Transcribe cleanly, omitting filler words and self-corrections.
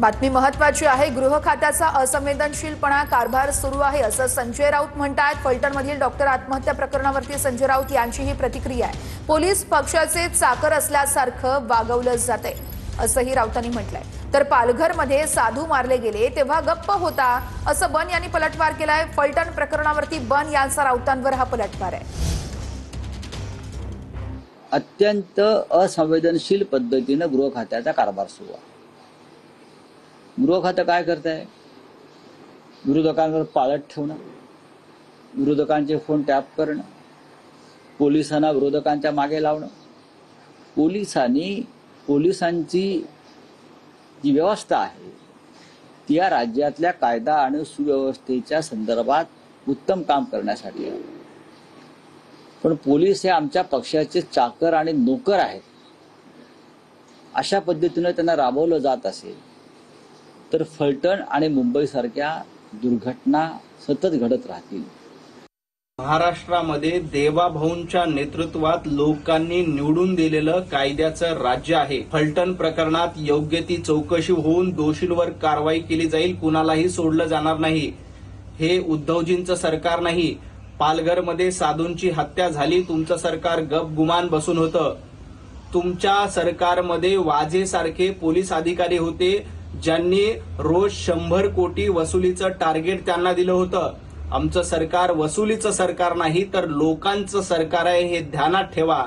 बातमी महत्त्वाची आहे। गृह खात्याचा असंवेदनशीलपणा कारभार सुरू आहे असं संजय राऊत म्हणतात। फलटणमधील डॉक्टर आत्महत्या प्रकरणावरती संजय राऊत यांची ही प्रतिक्रिया आहे। पोलीस पक्षाचे चाकर असल्यासारखं वागवलं जाते असंही राऊतांनी म्हटलंय। तर पालघरमध्ये साधू मारले गेले तेव्हा गप्प होता असं बन यांनी पलटवार केलाय। फलटण प्रकरणावरती बन यांचा राऊतांवर हा पलटवार आहे। अत्यंत असंवेदनशील पद्धतीने गृह खात्याचा कारभार सुरू आहे। गृह खातं काय करत आहे? विरोधकांवर पाळत ठेवणं, विरोधकांचे फोन टॅप करणं, पोलिसांना विरोधकांच्या मागे लावणं। पोलिसांची जी व्यवस्था आहे ती या राज्यातल्या कायदा आणि सुव्यवस्थेच्या संदर्भात उत्तम काम करण्यासाठी आहे। पण पोलीस हे आमच्या पक्षाचे चाकर आणि नोकर आहेत। अशा पद्धतीने त्यांना राबवलं जात असेल तर फलटण आणि मुंबई सारख्या दुर्घटना सतत घडत राहतील। महाराष्ट्रामध्ये देवाभाऊंच्या नेतृत्वात लोकांनी निवडून दिलेलं कायद्याचं राज्य आहे। फलटण प्रकरणात योग्य ती चौकशी होऊन दोषींवर कारवाई केली जाईल, कुणालाही सोडलं जाणार नाही। हे उद्धवजींचं सरकार नाही। पालघरमध्ये साधूंची हत्या झाली, तुमचं सरकार गपगुमान बसून होतं। तुमच्या सरकारमध्ये वाजेसारखे पोलीस अधिकारी होते ज्यांनी रोज 100 कोटी वसुलीचं टार्गेट त्यांना दिलं होतं। आमचं सरकार वसुलीचं सरकार नाही तर लोकांचं सरकार आहे, हे ध्यानात ठेवा।